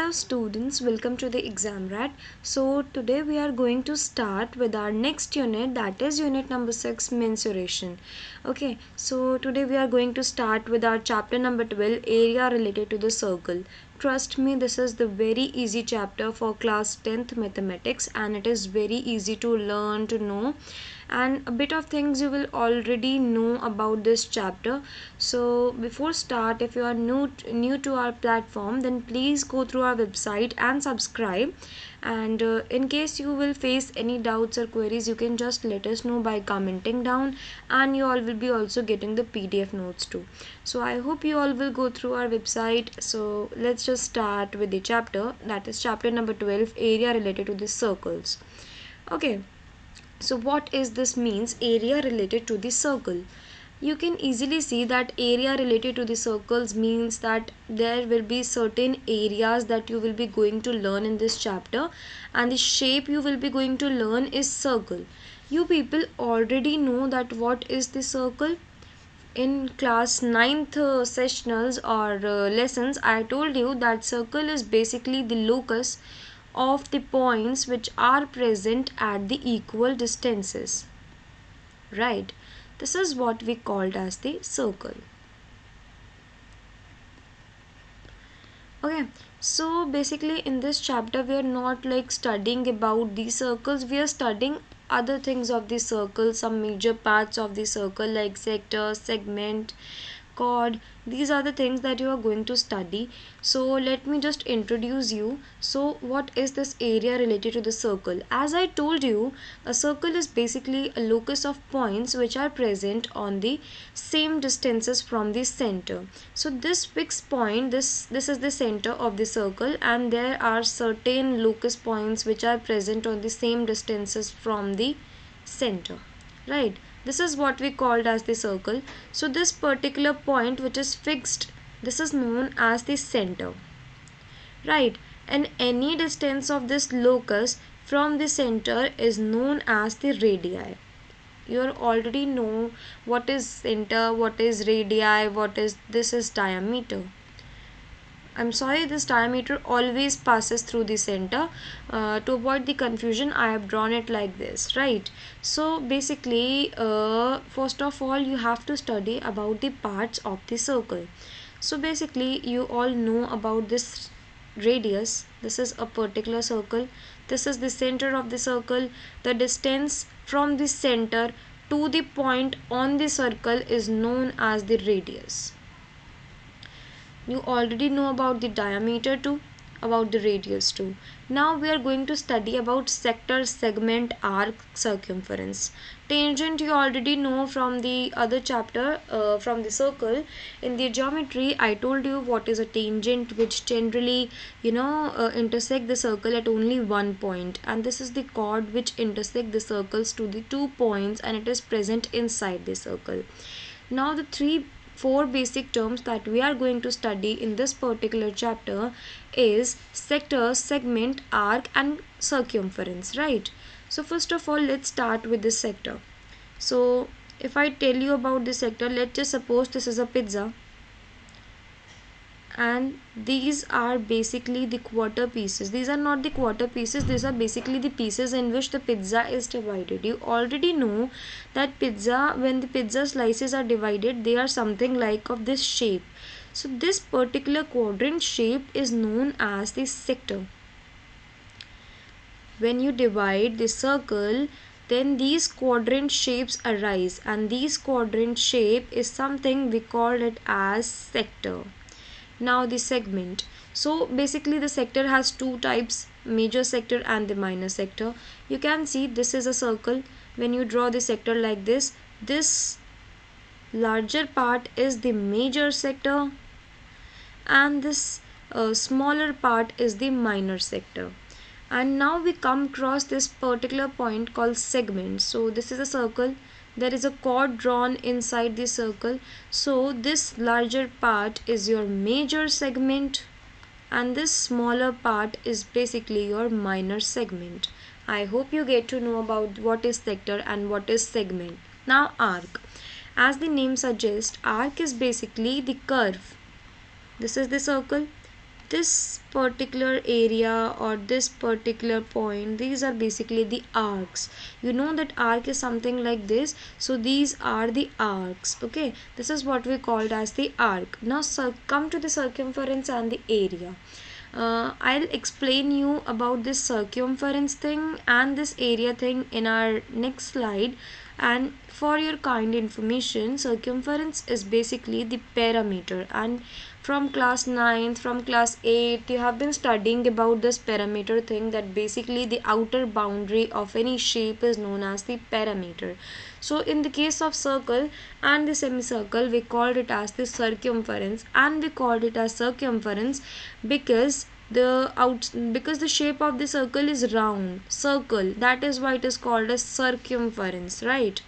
Hello students, welcome to the exam rat. So today we are going to start with our next unit, that is unit number 6, mensuration. Okay, so today we are going to start with our chapter number 12, area related to the circle. Trust me, this is the very easy chapter for class 10th mathematics and it is very easy to learn, to know, and a bit of things you will already know about this chapter. So before start, if you are new to our platform, then please go through our website and subscribe. And in case you will face any doubts or queries, you can just let us know by commenting down, and you all will be also getting the PDF notes too. So I hope you all will go through our website. So let's just start with the chapter, that is chapter number 12, area related to the circles. Okay, so what is this means, area related to the circle? You can easily see that area related to the circles means that there will be certain areas that you will be going to learn in this chapter, and the shape you will be going to learn is circle. You people already know that what is the circle. In class 9th sessionals or lessons, I told you that circle is basically the locus of the points which are present at the equal distances, right? This is what we called as the circle. Okay, so basically in this chapter we are not like studying about these circles, we are studying other things of the circle, some major parts of the circle like sector, segment, chord. These are the things that you are going to study. So let me just introduce you. So what is this area related to the circle? As I told you, a circle is basically a locus of points which are present on the same distances from the center. So this fixed point, this is the center of the circle, and there are certain locus points which are present on the same distances from the center, right? This is what we called as the circle. So this particular point which is fixed, this is known as the center, right? And any distance of this locus from the center is known as the radii. You already know what is center, what is radii, what is this is diameter. I'm sorry, this diameter always passes through the center. To avoid the confusion, I have drawn it like this, right? So basically, first of all, you have to study about the parts of the circle. So basically, you all know about this radius. This is a particular circle. This is the center of the circle. The distance from the center to the point on the circle is known as the radius. You already know about the diameter too, about the radius too. Now we are going to study about sector, segment, arc, circumference. Tangent you already know from the other chapter, from the circle. In the geometry, I told you what is a tangent, which generally intersect the circle at only one point, and this is the chord which intersect the circles to the 2 points, and it is present inside the circle. Now the four basic terms that we are going to study in this particular chapter is sector, segment, arc, and circumference, right? So first of all, let's start with the sector. So if I tell you about the sector, let's just suppose this is a pizza, and these are basically the quarter pieces. These are not the quarter pieces, these are basically the pieces in which the pizza is divided. You already know that pizza, when the pizza slices are divided, they are something like of this shape. So this particular quadrant shape is known as the sector. When you divide the circle, then these quadrant shapes arise, and these quadrant shape is something we call it as sector. Now the segment. So basically the sector has two types, major sector and the minor sector. You can see this is a circle. When you draw the sector like this larger part is the major sector, and this smaller part is the minor sector. And now we come across this particular point called segment. So this is a circle, there is a chord drawn inside the circle. So this larger part is your major segment, and this smaller part is basically your minor segment. I hope you get to know about what is sector and what is segment. Now arc. As the name suggests, arc is basically the curve. This is the circle. this particular area or this particular point, these are basically the arcs. You know that arc is something like this, so these are the arcs. Okay, this is what we called as the arc. Now come to the circumference and the area. I'll explain you about this circumference thing and this area thing in our next slide. And for your kind information, circumference is basically the perimeter, and from class 9th, from class 8th, you have been studying about this perimeter thing, that basically the outer boundary of any shape is known as the perimeter. So in the case of circle and the semicircle, we called it as the circumference, and we called it as circumference because because the shape of the circle is round circle, that is why it is called as circumference, right?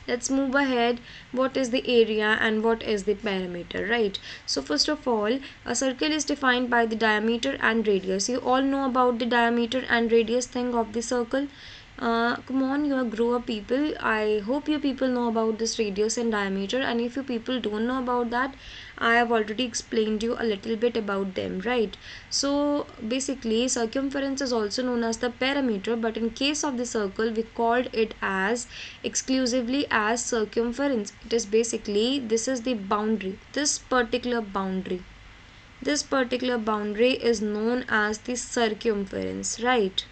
Let's move ahead. What is the area and what is the perimeter, right? So first of all, a circle is defined by the diameter and radius. You all know about the diameter and radius thing of the circle. Come on, you are grown up people. I hope you people know about this radius and diameter, and if you people don't know about that, I have already explained you a little bit about them, right? So basically circumference is also known as the perimeter, but in case of the circle we called it as exclusively as circumference. It is basically, this is the boundary, this particular boundary, this particular boundary is known as the circumference, right?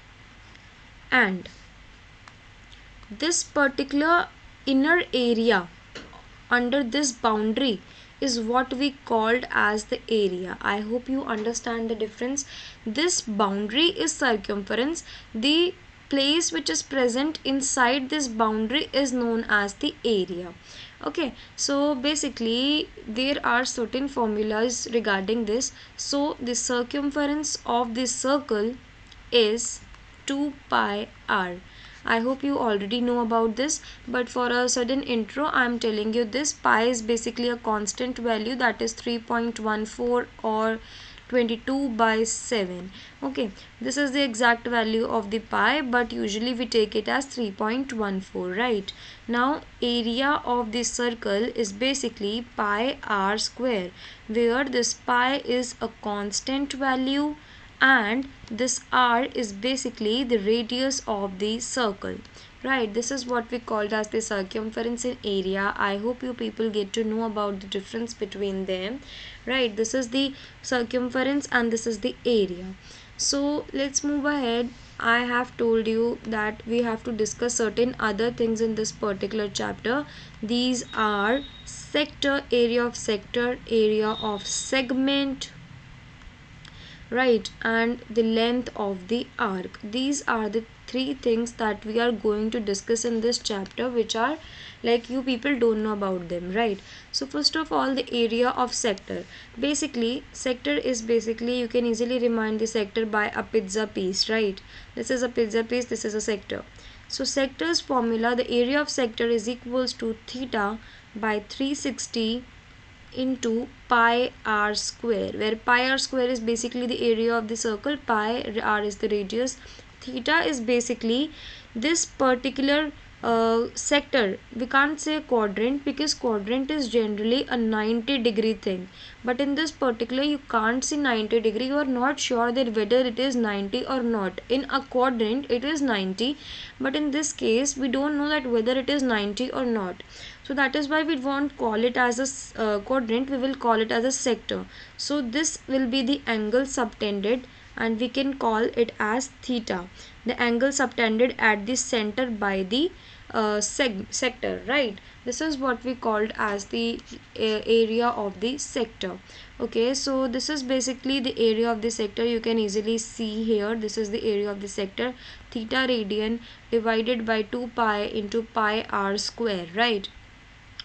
And this particular inner area under this boundary is what we called as the area. I hope you understand the difference. This boundary is circumference. The place which is present inside this boundary is known as the area. Okay, so basically there are certain formulas regarding this. So the circumference of this circle is 2 pi r. I hope you already know about this, but for a sudden intro I am telling you this. Pi is basically a constant value, that is 3.14 or 22 by 7. Okay, this is the exact value of the pi, but usually we take it as 3.14, right? Now area of this circle is basically pi r square, where this pi is a constant value and this r is basically the radius of the circle, right? This is what we called as the circumference in area. I hope you people get to know about the difference between them, right? This is the circumference and this is the area. So let's move ahead. I have told you that we have to discuss certain other things in this particular chapter. These are sector, area of sector, area of segment, right, and the length of the arc. These are the three things that we are going to discuss in this chapter, which are like you people don't know about them, right? So first of all, the area of sector. Basically sector is basically, you can easily remind the sector by a pizza piece, right? This is a pizza piece, this is a sector. So sector's formula, the area of sector is equals to theta by 360 into pi r square, where pi r square is basically the area of the circle, pi r is the radius, theta is basically this particular sector. We can't say quadrant because quadrant is generally a 90-degree thing, but in this particular you can't see 90-degree. You are not sure that whether it is 90 or not. In a quadrant it is 90, but in this case we don't know that whether it is 90 or not. So that is why we won't call it as a quadrant, we will call it as a sector. So this will be the angle subtended and we can call it as theta, the angle subtended at the center by the sector, right? This is what we called as the area of the sector. Okay, so this is basically the area of the sector. You can easily see here, this is the area of the sector, theta radian divided by 2 pi into pi r square, right?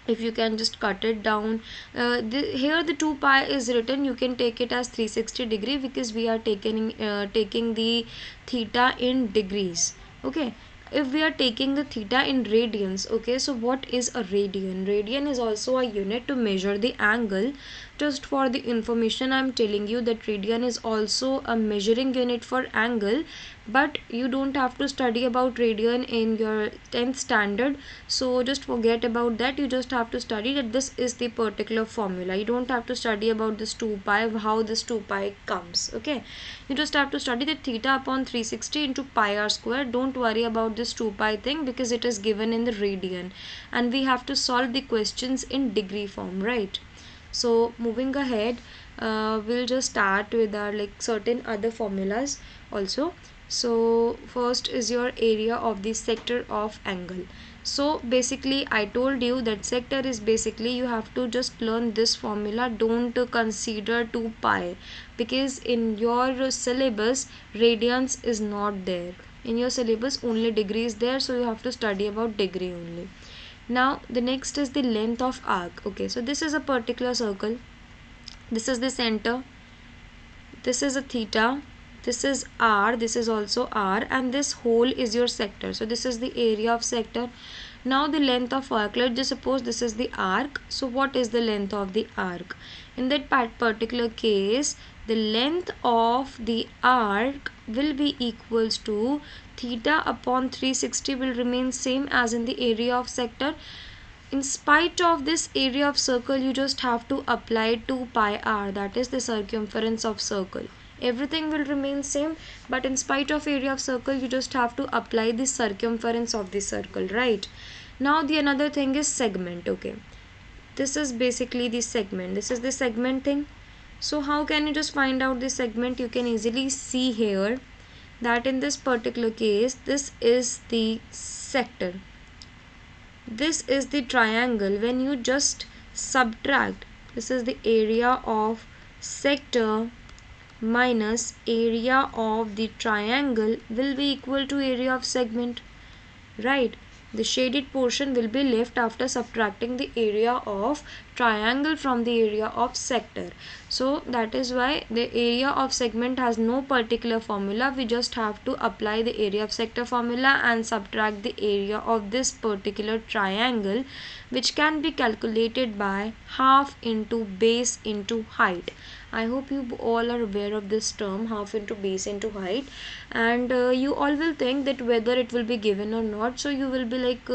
If you can just cut it down, here the 2 pi is written, you can take it as 360 degree because we are taking the theta in degrees. Okay, if we are taking the theta in radians, okay, so what is a radian? Radian is also a unit to measure the angle. Just for the information, I'm telling you that radian is also a measuring unit for angle, but you don't have to study about radian in your 10th standard, so just forget about that. You just have to study that this is the particular formula. You don't have to study about this 2 pi, how this 2 pi comes, okay. You just have to study that theta upon 360 into pi r square. Don't worry about this 2 pi thing because it is given in the radian, and we have to solve the questions in degree form, right? So moving ahead, we'll just start with our like certain other formulas also. So first is your area of the sector of angle. So basically I told you that sector is basically, you have to just learn this formula. Don't consider 2 pi because in your syllabus radians is not there. In your syllabus only degree is there, so you have to study about degree only. Now the next is the length of arc. Okay, so this is a particular circle, this is the center, this is a theta, this is r, this is also r, and this whole is your sector. So this is the area of sector. Now the length of arc, let's just suppose this is the arc. So what is the length of the arc? In that particular case, the length of the arc will be equals to theta upon 360 will remain same as in the area of sector. In spite of this area of circle, you just have to apply 2 pi r, that is the circumference of circle. Everything will remain same, but in spite of area of circle, you just have to apply the circumference of the circle, right? Now the another thing is segment. Okay, this is basically the segment, this is the segment thing. So how can you just find out the segment? You can easily see here that in this particular case, this is the sector, this is the triangle. When you just subtract, this is the area of sector minus area of the triangle will be equal to area of segment, right? The shaded portion will be left after subtracting the area of triangle from the area of sector. So that is why the area of segment has no particular formula. We just have to apply the area of sector formula and subtract the area of this particular triangle, which can be calculated by half into base into height. I hope you all are aware of this term, half into base into height, and you all will think that whether it will be given or not. So you will be like,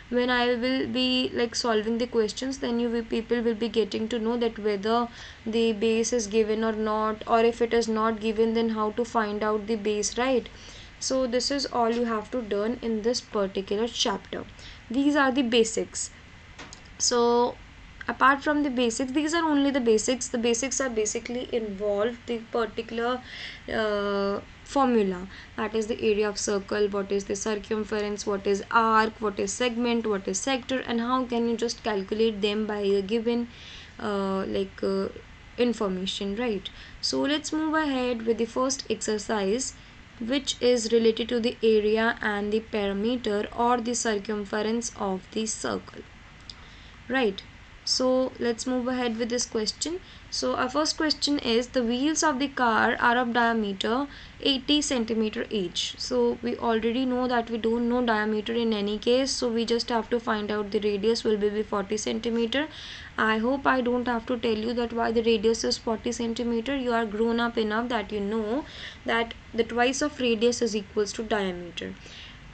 when I will be like solving the questions, then people will be getting to know that whether the base is given or not, or if it is not given, then how to find out the base, right? So this is all you have to learn in this particular chapter. These are the basics. So apart from the basics, these are only the basics. The basics are basically involved the particular formula, that is the area of circle, what is the circumference, what is arc, what is segment, what is sector, and how can you just calculate them by a given information, right? So let's move ahead with the first exercise, which is related to the area and the perimeter or the circumference of the circle, right? So let's move ahead with this question. So our first question is, the wheels of the car are of diameter 80 centimeter each. So we already know that we don't know diameter in any case, so we just have to find out the radius will be 40 centimeter. I hope I don't have to tell you that why the radius is 40 centimeter. You are grown up enough that you know that the twice of radius is equals to diameter.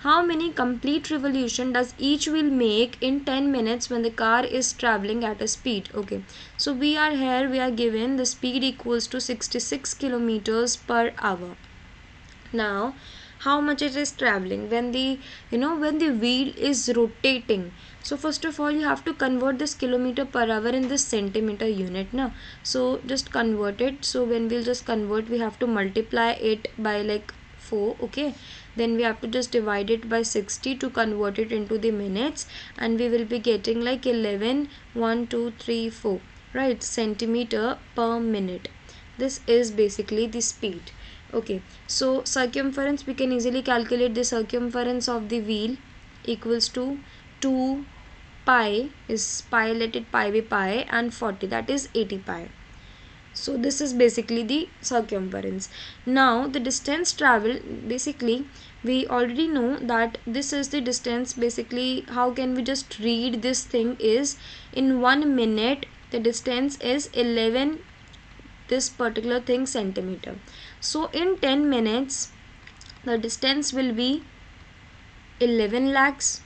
How many complete revolution does each wheel make in 10 minutes when the car is traveling at a speed? Okay, so we are here, we are given the speed equals to 66 kilometers per hour. Now how much it is traveling when the when the wheel is rotating? So first of all, you have to convert this kilometer per hour in this centimeter unit now. So just convert it. So when we'll just convert, we have to multiply it by like 4. Okay, then we have to just divide it by 60 to convert it into the minutes, and we will be getting like 11 1 2 3 4, right, centimeter per minute. This is basically the speed. Okay, so circumference, we can easily calculate the circumference of the wheel equals to 2 pi is pi, let it pi be pi, and 40, that is 80 pi. So this is basically the circumference. Now the distance traveled, basically we already know that this is the distance. Basically, how can we just read this thing is, in 1 minute the distance is 11 this particular thing centimeter. So in 10 minutes the distance will be 11 lakhs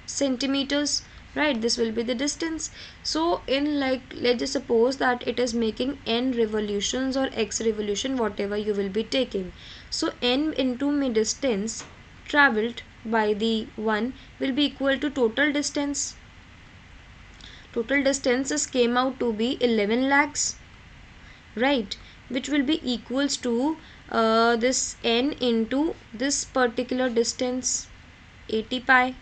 centimeters, right? This will be the distance. So in, like, let's just suppose that it is making n revolutions or x revolution, whatever you will be taking. So n into my distance traveled by the one will be equal to total distance. Total distances came out to be 11 lakhs, right? Which will be equals to this n into this particular distance, 80 pi.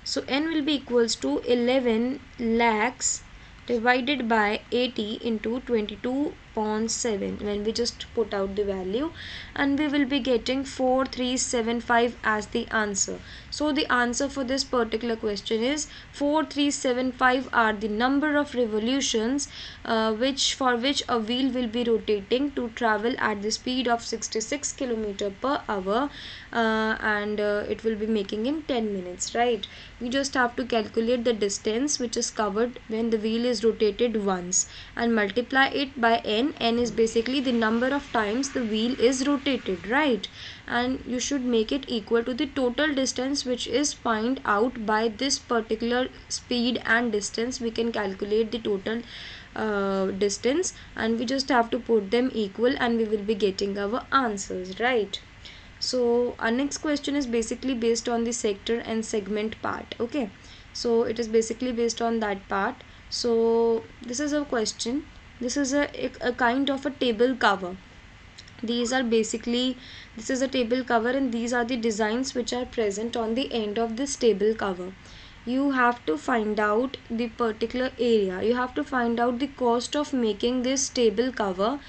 So n will be equals to 11 lakhs divided by 80 into 22.7 when we just put out the value, and we will be getting 4375 as the answer. So the answer for this particular question is 4375 are the number of revolutions for which a wheel will be rotating to travel at the speed of 66 km per hour, and it will be making in 10 minutes, right? We just have to calculate the distance which is covered when the wheel is rotated once and multiply it by n. N is basically the number of times the wheel is rotated, right? And you should make it equal to the total distance which is find out by this particular speed and distance. We can calculate the total distance, and we just have to put them equal and we will be getting our answers, right? So our next question is basically based on the sector and segment part. Okay, so it is basically based on that part. So this is a question. This is a kind of a table cover. These are basically, this is a table cover and these are the designs which are present on the end of this table cover. You have to find out the particular area. You have to find out the cost of making this table cover.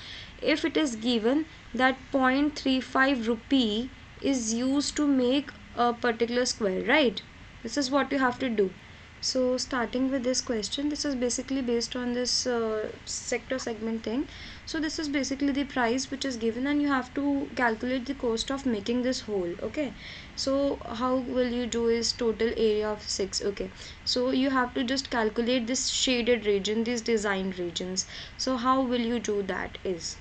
If it is given that 0.35 rupee is used to make a particular square, right? This is what you have to do. So starting with this question, this is basically based on this sector segment thing. So this is basically the price which is given and you have to calculate the cost of making this whole. Okay, so how will you do is total area of 6. Okay, so you have to just calculate this shaded region, these designed regions. So how will you do that is,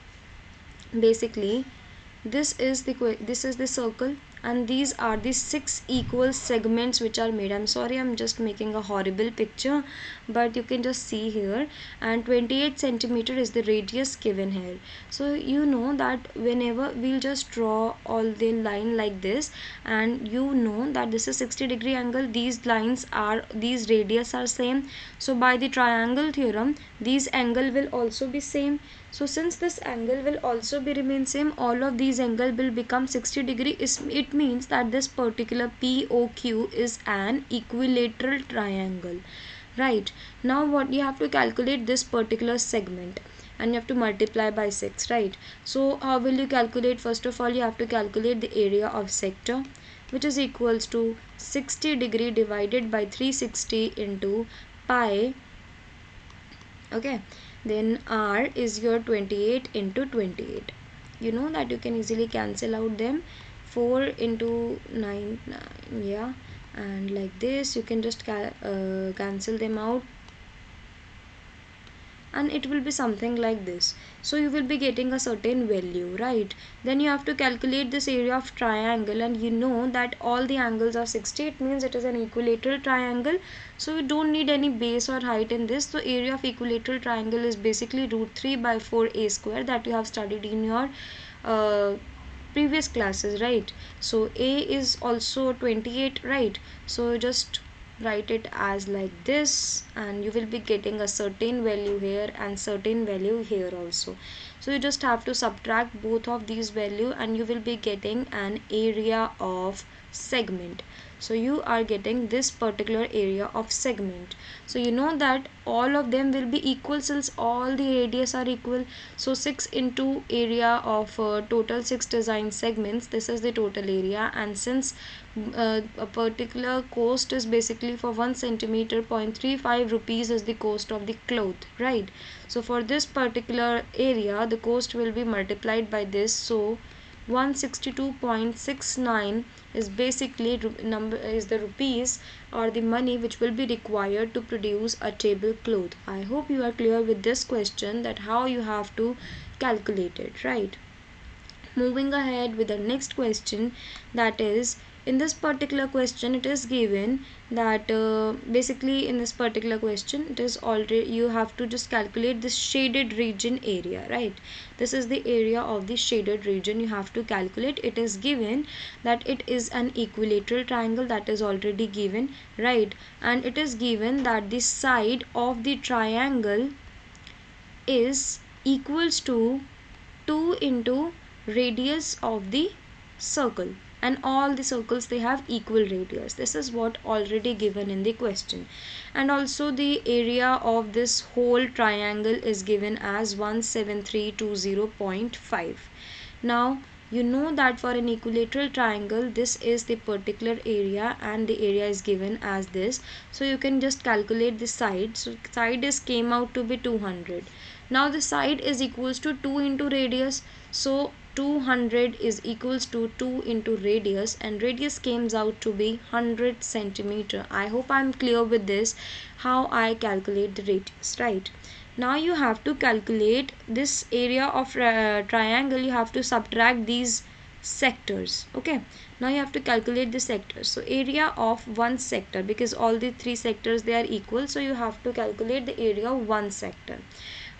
basically this is the circle and these are the 6 equal segments which are made. I'm sorry, I'm just making a horrible picture, but you can just see here. And 28 centimeter is the radius given here. So you know that whenever we'll just draw all the line like this, and you know that this is 60-degree angle, these lines are, these radius are same. So by the triangle theorem, these angle will also be same. So since this angle will also be remain same, all of these angle will become 60 degree. It means that this particular POQ is an equilateral triangle, right? Now what you have to calculate this particular segment and you have to multiply by 6, right? So how will you calculate? First of all, you have to calculate the area of sector, which is equals to 60 degree divided by 360 into pi. Okay, then r is your 28 into 28. You know that you can easily cancel out them. 4 into 9, 9, yeah, and like this you can just cancel them out, and it will be something like this. So you will be getting a certain value, right? Then you have to calculate this area of triangle, and you know that all the angles are 60. It means it is an equilateral triangle, so you don't need any base or height in this. So area of equilateral triangle is basically root 3 by 4a square that you have studied in your previous classes, right? So a is also 28, right? So just write it as like this, and you will be getting a certain value here and certain value here also. So you just have to subtract both of these value and you will be getting an area of segment. So you are getting this particular area of segment. So you know that all of them will be equal since all the radius are equal. So 6 into area of total 6 design segments, this is the total area. And since a particular cost is basically for 1 centimeter, 0.35 rupees is the cost of the cloth, right? So for this particular area the cost will be multiplied by this. So 162.69 is basically the rupees or the money which will be required to produce a tablecloth. I hope you are clear with this question, that how you have to calculate it, right? Moving ahead with the next question, that is, in this particular question it is given that basically in this particular question it is already, you have to just calculate this shaded region area, right? This is the area of the shaded region you have to calculate. It is given that it is an equilateral triangle, that is already given, right? And it is given that the side of the triangle is equals to 2 into radius of the circle, and all the circles they have equal radius. This is what already given in the question. And also the area of this whole triangle is given as 17320.5. now you know that for an equilateral triangle this is the particular area and the area is given as this, so you can just calculate the side. So side is came out to be 200. Now the side is equals to 2 into radius, so 200 is equals to 2 into radius, and radius comes out to be 100 centimeter. I hope I'm clear with this, how I calculate the radius, right? Now you have to calculate this area of triangle. You have to subtract these sectors. Okay, now you have to calculate the sectors. So area of one sector, because all the three sectors they are equal, so you have to calculate the area of one sector.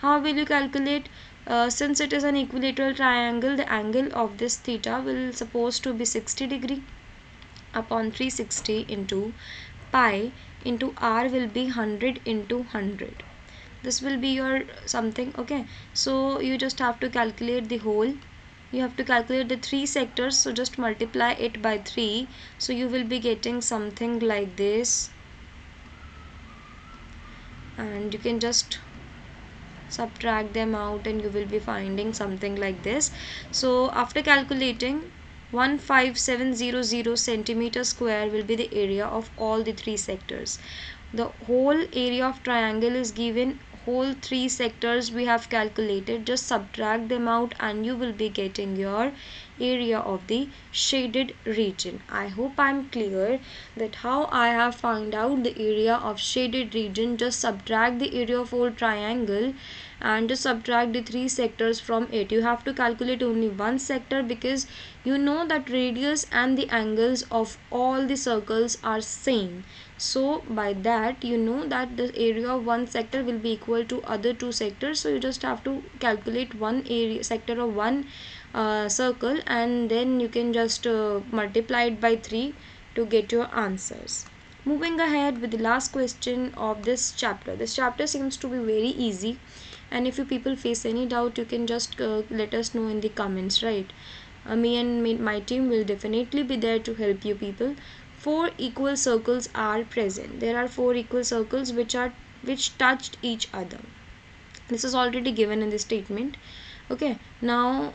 How will you calculate? Since it is an equilateral triangle, the angle of this theta will supposed to be 60 degree upon 360 into pi into r will be 100 into 100. This will be your something. Okay, so you just have to calculate the whole. You have to calculate the three sectors, so just multiply it by 3, so you will be getting something like this, and you can just subtract them out and you will be finding something like this. So after calculating, 15700 centimeter square will be the area of all the three sectors. The whole area of triangle is given, whole three sectors we have calculated. Just subtract them out and you will be getting your area of the shaded region. I hope I'm clear that how I have found out the area of shaded region. Just subtract the area of whole triangle and just subtract the three sectors from it. You have to calculate only one sector, because you know that radius and the angles of all the circles are same. So by that you know that the area of one sector will be equal to other two sectors. So you just have to calculate one area sector of one circle, and then you can just multiply it by 3 to get your answers. Moving ahead with the last question of this chapter. This chapter seems to be very easy, and if you people face any doubt, you can just let us know in the comments, right? Me and my team will definitely be there to help you people. Four equal circles are present. There are four equal circles which touched each other. This is already given in the statement. Okay, now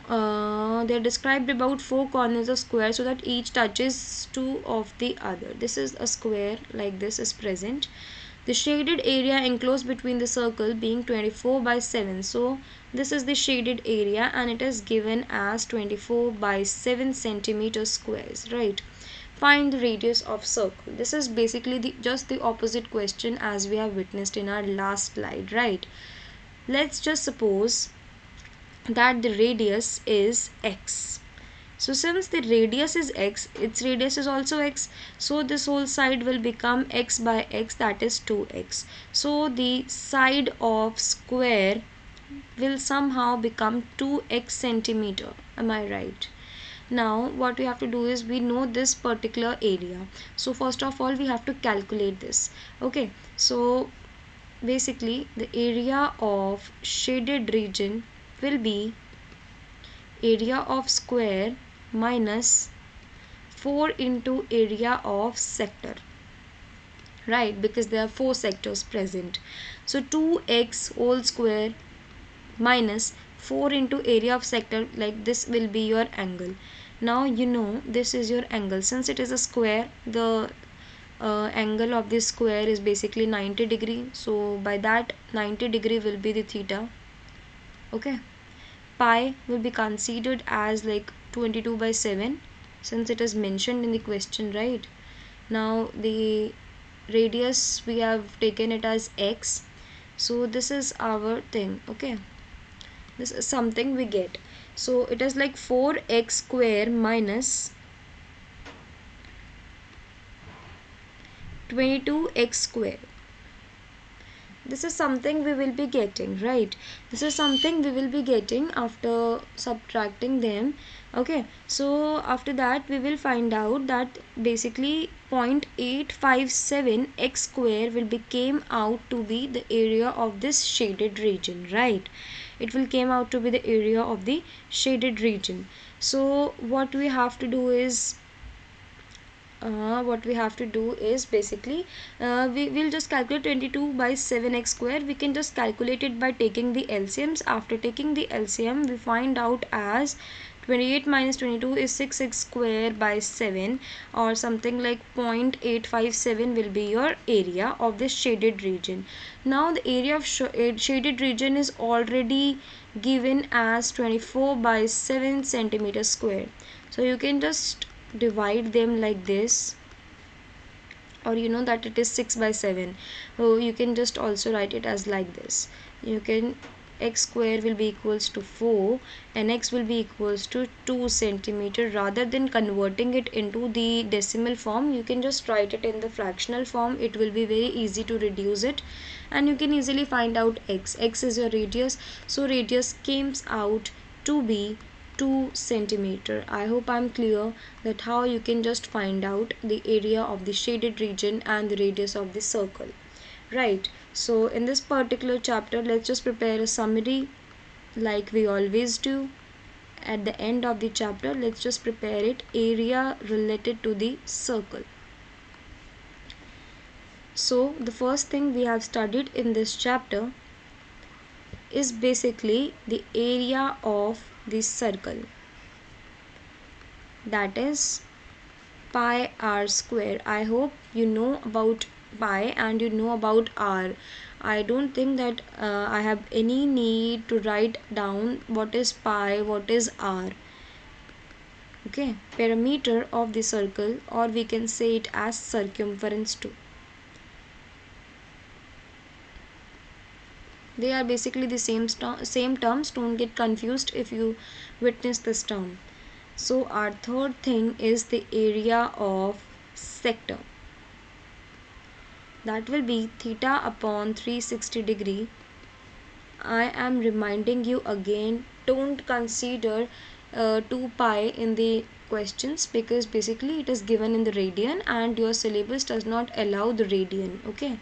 they are described about four corners of square so that each touches two of the other. This is a square like this is present. The shaded area enclosed between the circle being 24 by 7. So this is the shaded area and it is given as 24 by 7 centimeter squares, right? Find the radius of circle. This is basically just the opposite question as we have witnessed in our last slide, right? Let's just suppose that the radius is x. So since the radius is x, its radius is also x, so this whole side will become x by x, that is 2x. So the side of square will somehow become 2x centimeter. Am I right? Now what we have to do is, we know this particular area, so first of all we have to calculate this. Okay, so basically the area of shaded region will be area of square minus 4 into area of sector, right? Because there are four sectors present. So 2x whole square minus 4 into area of sector, like this will be your angle. Now you know this is your angle. Since it is a square, the angle of this square is basically 90 degree. So by that 90 degree will be the theta. Okay, pi will be considered as like 22 by 7, since it is mentioned in the question, right? Now the radius we have taken it as x, so this is our thing. Okay, this is something we get. So it is like 4x square minus 22x square. This is something we will be getting, right? This is something we will be getting after subtracting them. Okay, so after that we will find out that basically 0.857 x square will be came out to be the area of this shaded region, right? It will came out to be the area of the shaded region. So what we have to do is basically we will just calculate 22 by 7x square. We can just calculate it by taking the LCMs. After taking the LCM, we find out as 28 minus 22 is 6x square by 7, or something like 0.857 will be your area of this shaded region. Now the area of shaded region is already given as 24 by 7 centimeter square. So you can just divide them like this, or you know that it is 6 by 7, so you can just also write it as like this. You can x square will be equals to 4 and x will be equals to 2 centimeter. Rather than converting it into the decimal form, you can just write it in the fractional form. It will be very easy to reduce it, and you can easily find out x is your radius, so radius comes out to be 2 centimeter. I hope I'm clear that how you can just find out the area of the shaded region and the radius of the circle, right? So in this particular chapter, let's just prepare a summary like we always do. At the end of the chapter, let's just prepare it, area related to the circle. So the first thing we have studied in this chapter is basically the area of the circle, that is pi r square. I hope you know about pi and you know about r. I don't think that I have any need to write down what is pi, what is r. Okay, perimeter of the circle, or we can say it as circumference too. They are basically the same terms. Don't get confused if you witness this term. So our third thing is the area of sector. That will be theta upon 360 degree. I am reminding you again, don't consider 2 pi in the questions, because basically it is given in the radian and your syllabus does not allow the radian. Okay,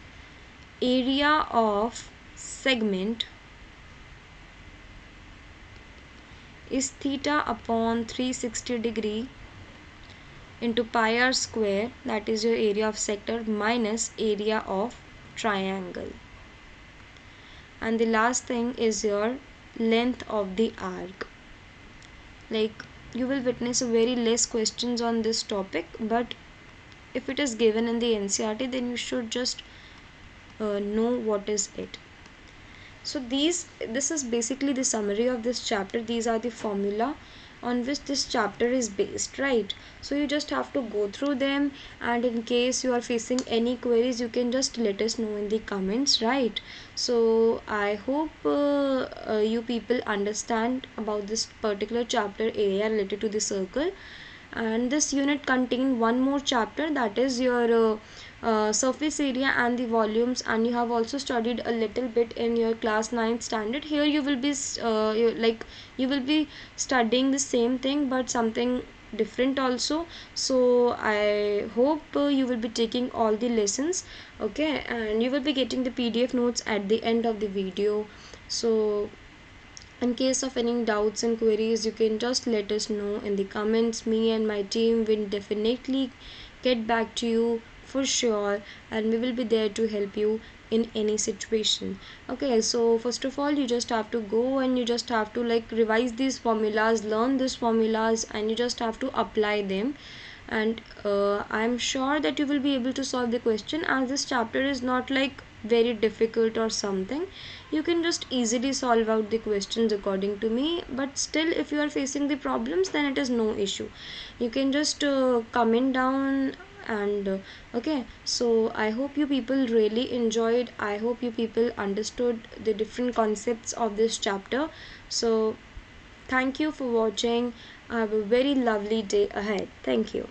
area of segment is theta upon 360 degree into pi r square, that is your area of sector, minus area of triangle. And the last thing is your length of the arc. Like, you will witness very less questions on this topic, but if it is given in the NCERT, then you should just know what is it. So this is basically the summary of this chapter. These are the formula on which this chapter is based, right? So you just have to go through them, and in case you are facing any queries, you can just let us know in the comments, right? So I hope you people understand about this particular chapter, area related to the circle. And this unit contain one more chapter, that is your surface area and the volumes, and you have also studied a little bit in your class 9th standard. Here you will be you will be studying the same thing but something different also. So I hope you will be taking all the lessons, okay, and you will be getting the PDF notes at the end of the video. So in case of any doubts and queries, you can just let us know in the comments. Me and my team will definitely get back to you for sure, and we will be there to help you in any situation. Okay, so first of all, you just have to go and you just have to like revise these formulas, learn these formulas, and you just have to apply them. and I'm sure that you will be able to solve the question, as this chapter is not like very difficult or something. You can just easily solve out the questions according to me, but still if you are facing the problems, then it is no issue. You can just comment down. And okay, so I hope you people really enjoyed, I hope you people understood the different concepts of this chapter. So thank you for watching. Have a very lovely day ahead. Thank you.